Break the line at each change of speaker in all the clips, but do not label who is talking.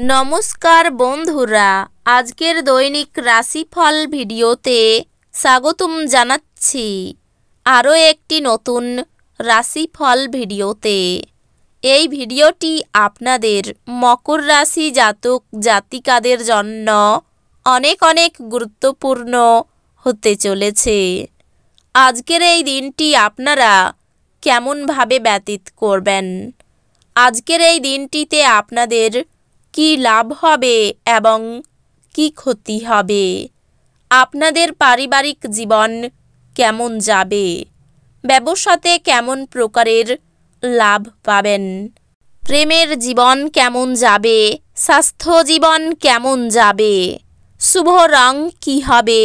নমস্কার বন্ধুরা, আজকের দৈনিক রাশিফল ভিডিওতে স্বাগতম জানাচ্ছি আরও একটি নতুন রাশিফল ভিডিওতে। এই ভিডিওটি আপনাদের মকর রাশি জাতক জাতিকাদের জন্য অনেক অনেক গুরুত্বপূর্ণ হতে চলেছে। আজকের এই দিনটি আপনারা কেমনভাবে ব্যতীত করবেন, আজকের এই দিনটিতে আপনাদের কি লাভ হবে এবং কি ক্ষতি হবে, আপনাদের পারিবারিক জীবন কেমন যাবে, ব্যবসাতে কেমন প্রকারের লাভ পাবেন, প্রেমের জীবন কেমন যাবে, স্বাস্থ্য জীবন কেমন যাবে, শুভ রং কি হবে,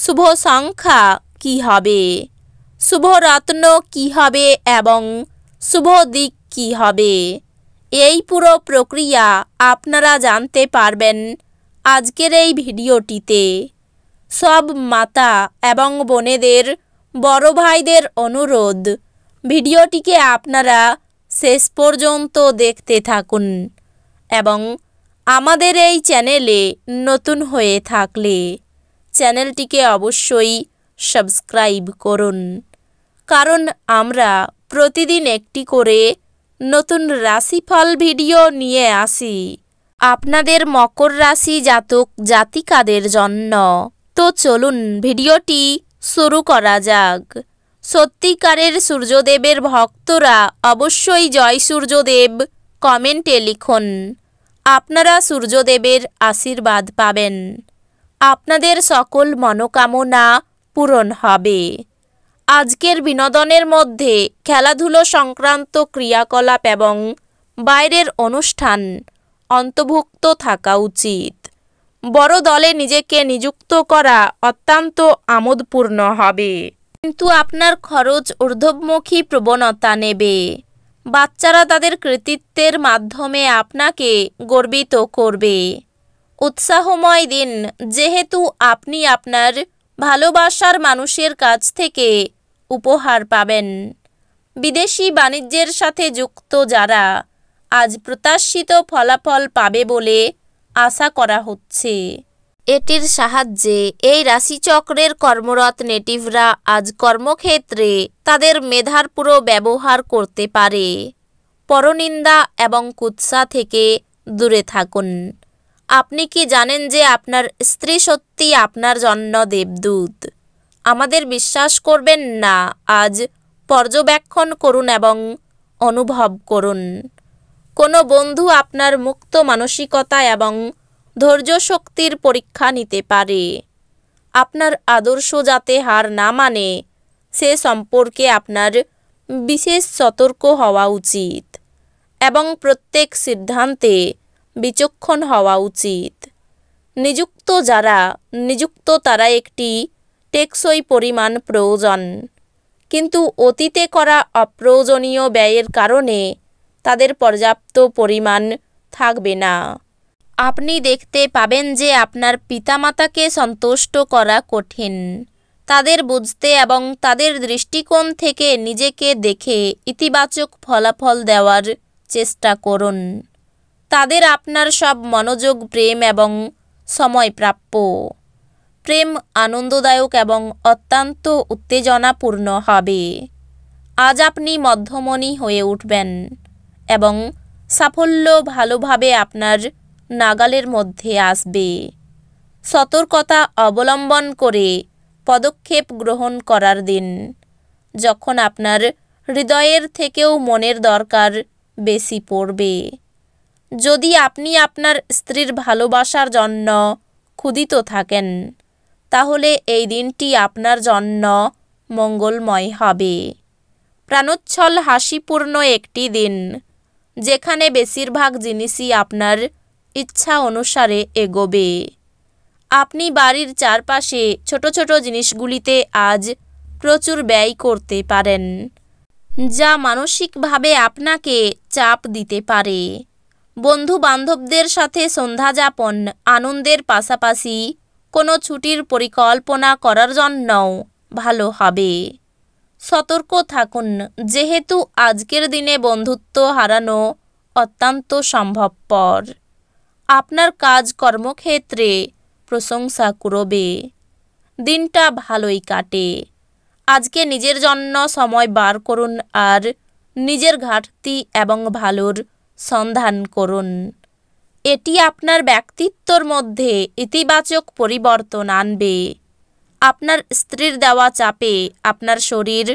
শুভ সংখ্যা কি হবে, শুভ রত্ন কি হবে এবং শুভ দিক কি হবে, এই পুরো প্রক্রিয়া আপনারা জানতে পারবেন আজকের এই ভিডিওটিতে। সব মাতা এবং বোনেদের, বড় ভাইদের অনুরোধ, ভিডিওটিকে আপনারা শেষ পর্যন্ত দেখতে থাকুন এবং আমাদের এই চ্যানেলে নতুন হয়ে থাকলে চ্যানেলটিকে অবশ্যই সাবস্ক্রাইব করুন, কারণ আমরা প্রতিদিন একটি করে নতুন রাশিফল ভিডিও নিয়ে আসি আপনাদের মকর রাশি জাতক জাতিকাদের জন্য। তো চলুন ভিডিওটি শুরু করা যাক। সত্যিকারের সূর্যদেবের ভক্তরা অবশ্যই জয় সূর্যদেব কমেন্টে লিখুন। আপনারা সূর্যদেবের আশীর্বাদ পাবেন, আপনাদের সকল মনোকামনা পূরণ হবে। আজকের বিনোদনের মধ্যে খেলাধুলো সংক্রান্ত ক্রিয়াকলাপ এবং বাইরের অনুষ্ঠান অন্তর্ভুক্ত থাকা উচিত। বড় দলে নিজেকে নিযুক্ত করা অত্যন্ত আমোদপূর্ণ হবে, কিন্তু আপনার খরচ ঊর্ধ্বমুখী প্রবণতা নেবে। বাচ্চারা তাদের কৃতিত্বের মাধ্যমে আপনাকে গর্বিত করবে। উৎসাহময় দিন, যেহেতু আপনি আপনার ভালোবাসার মানুষের কাছ থেকে উপহার পাবেন। বিদেশি বাণিজ্যের সাথে যুক্ত যারা আজ প্রত্যাশিত ফলাফল পাবে বলে আশা করা হচ্ছে। এটির সাহায্যে এই রাশিচক্রের কর্মরত নেটিভরা আজ কর্মক্ষেত্রে তাদের মেধার পুরো ব্যবহার করতে পারে। পরনিন্দা এবং কুৎসা থেকে দূরে থাকুন। আপনি কি জানেন যে আপনার স্ত্রী সত্যি আপনার জন্য দেবদূত? আমাদের বিশ্বাস করবেন না, আজ পর্যবেক্ষণ করুন এবং অনুভব করুন। কোনো বন্ধু আপনার মুক্ত মানসিকতা এবং ধৈর্য শক্তির পরীক্ষা নিতে পারে। আপনার আদর্শ যাতে হার না মানে সে সম্পর্কে আপনার বিশেষ সতর্ক হওয়া উচিত এবং প্রত্যেক সিদ্ধান্তে বিচক্ষণ হওয়া উচিত। নিযুক্ত তারা একটি টেকসই পরিমাণ প্রয়োজন, কিন্তু অতীতে করা অপ্রয়োজনীয় ব্যয়ের কারণে তাদের পর্যাপ্ত পরিমাণ থাকবে না। আপনি দেখতে পাবেন যে আপনার পিতামাতাকে সন্তুষ্ট করা কঠিন। তাদের বুঝতে এবং তাদের দৃষ্টিকোণ থেকে নিজেকে দেখে ইতিবাচক ফলাফল দেওয়ার চেষ্টা করুন। তাদের আপনার সব মনোযোগ, প্রেম এবং সময় প্রাপ্য। প্রেম আনন্দদায়ক এবং অত্যন্ত উত্তেজনাপূর্ণ হবে। আজ আপনি মধ্যমণি হয়ে উঠবেন এবং সাফল্য ভালোভাবে আপনার নাগালের মধ্যে আসবে। সতর্কতা অবলম্বন করে পদক্ষেপ গ্রহণ করার দিন, যখন আপনার হৃদয়ের থেকেও মনের দরকার বেশি পড়বে। যদি আপনি আপনার স্ত্রীর ভালোবাসার জন্য ক্ষুধিত থাকেন, তাহলে এই দিনটি আপনার জন্য মঙ্গলময় হবে। প্রাণোচ্ছল হাসিপূর্ণ একটি দিন, যেখানে বেশিরভাগ জিনিসই আপনার ইচ্ছা অনুসারে এগোবে। আপনি বাড়ির চারপাশে ছোট ছোট জিনিসগুলিতে আজ প্রচুর ব্যয় করতে পারেন, যা মানসিকভাবে আপনাকে চাপ দিতে পারে। বন্ধু বান্ধবদের সাথে সন্ধ্যাযাপন আনন্দের পাশাপাশি কোনো ছুটির পরিকল্পনা করার জন্যও ভালো হবে। সতর্ক থাকুন, যেহেতু আজকের দিনে বন্ধুত্ব হারানো অত্যন্ত সম্ভবপর। আপনার কাজ কর্মক্ষেত্রে প্রশংসা করবে। দিনটা ভালোই কাটে। আজকে নিজের জন্য সময় বার করুন আর নিজের ঘাটতি এবং ভালোর সন্ধান করুন। এটি আপনার ব্যক্তিত্বর মধ্যে ইতিবাচক পরিবর্তন আনবে। আপনার স্ত্রীর দেওয়া চাপে আপনার শরীর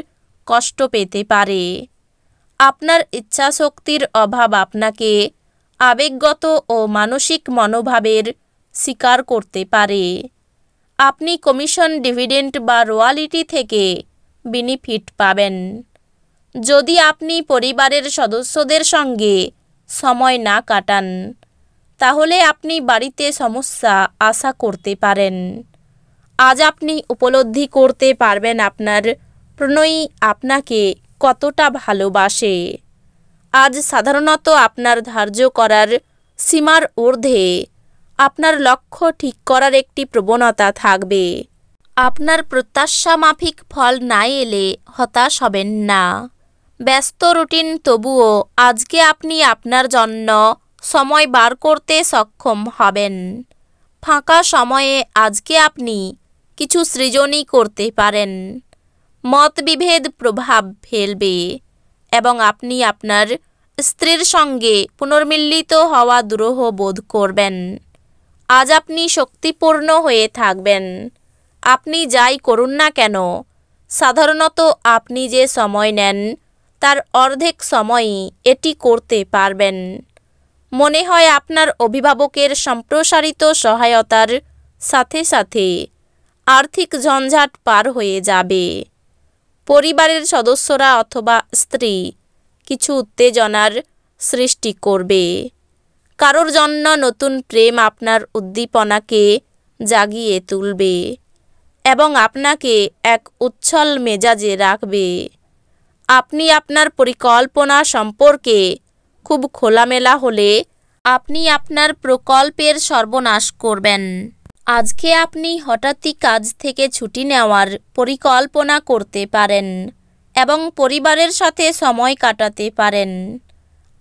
কষ্ট পেতে পারে। আপনার ইচ্ছাশক্তির অভাব আপনাকে আবেগগত ও মানসিক মনোভাবের শিকার করতে পারে। আপনি কমিশন, ডিভিডেন্ড বা রয়্যালটি থেকে বেনিফিট পাবেন। যদি আপনি পরিবারের সদস্যদের সঙ্গে সময় না কাটান, তাহলে আপনি বাড়িতে সমস্যা আশা করতে পারেন। আজ আপনি উপলব্ধি করতে পারবেন আপনার প্রণয়ী আপনাকে কতটা ভালোবাসে। আজ সাধারণত আপনার ধার্য করার সীমার ঊর্ধ্বে আপনার লক্ষ্য ঠিক করার একটি প্রবণতা থাকবে। আপনার প্রত্যাশা মাফিক ফল না এলে হতাশ হবেন না। ব্যস্ত রুটিন, তবুও আজকে আপনি আপনার জন্য সময় বার করতে সক্ষম হবেন। ফাঁকা সময়ে আজকে আপনি কিছু সৃজনই করতে পারেন। মতবিভেদ প্রভাব ফেলবে এবং আপনি আপনার স্ত্রীর সঙ্গে পুনর্মিলিত হওয়া দুরূহ বোধ করবেন। আজ আপনি শক্তিপূর্ণ হয়ে থাকবেন। আপনি যাই করুন না কেন, সাধারণত আপনি যে সময় নেন তার অর্ধেক সময়ই এটি করতে পারবেন। মনে হয় আপনার অভিভাবকের সম্প্রসারিত সহায়তার সাথে সাথে আর্থিক ঝঞ্ঝাট পার হয়ে যাবে। পরিবারের সদস্যরা অথবা স্ত্রী কিছু উত্তেজনার সৃষ্টি করবে। কারোর জন্য নতুন প্রেম আপনার উদ্দীপনাকে জাগিয়ে তুলবে এবং আপনাকে এক উচ্ছল মেজাজে রাখবে। আপনি আপনার পরিকল্পনা সম্পর্কে খুব খোলামেলা হলে আপনি আপনার প্রকল্পের সর্বনাশ করবেন। আজকে আপনি হঠাৎই কাজ থেকে ছুটি নেওয়ার পরিকল্পনা করতে পারেন এবং পরিবারের সাথে সময় কাটাতে পারেন।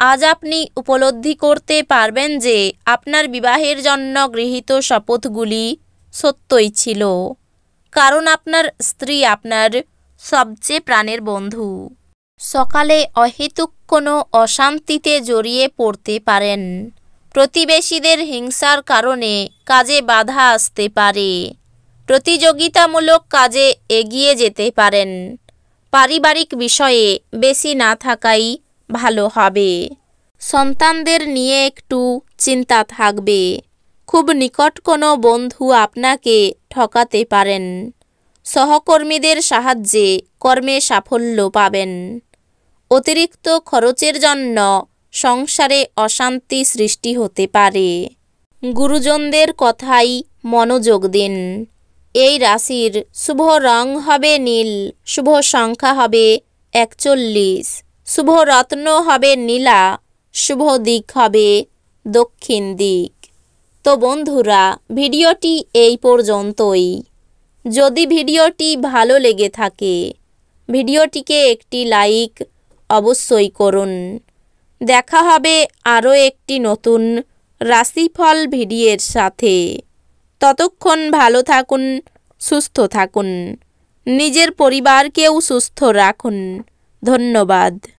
আজ আপনি উপলব্ধি করতে পারবেন যে আপনার বিবাহের জন্য গৃহীত শপথগুলি সত্যই ছিল, কারণ আপনার স্ত্রী আপনার সবচেয়ে প্রাণের বন্ধু। সকালে অহেতুক কোনো অশান্তিতে জড়িয়ে পড়তে পারেন। প্রতিবেশীদের হিংসার কারণে কাজে বাধা আসতে পারে। প্রতিযোগিতামূলক কাজে এগিয়ে যেতে পারেন। পারিবারিক বিষয়ে বেশি না থাকাই ভালো হবে। সন্তানদের নিয়ে একটু চিন্তা থাকবে। খুব নিকট কোনো বন্ধু আপনাকে ঠকাতে পারেন। সহকর্মীদের সাহায্যে কর্মে সাফল্য পাবেন। অতিরিক্ত খরচের জন্য সংসারে অশান্তি সৃষ্টি হতে পারে। গুরুজনদের কথায় মনোযোগ দিন। এই রাশির শুভ রং হবে নীল, শুভ সংখ্যা হবে 41, শুভ রত্ন হবে নীলা, শুভ দিক হবে দক্ষিণ দিক। তো বন্ধুরা, ভিডিওটি এই পর্যন্তই। যদি ভিডিওটি ভালো লেগে থাকে, ভিডিওটিকে একটি লাইক অবশ্যই করুন। দেখা হবে আরও একটি নতুন রাশিফল ভিডিওর সাথে। ততক্ষণ ভালো থাকুন, সুস্থ থাকুন, নিজের পরিবারকেও সুস্থ রাখুন। ধন্যবাদ।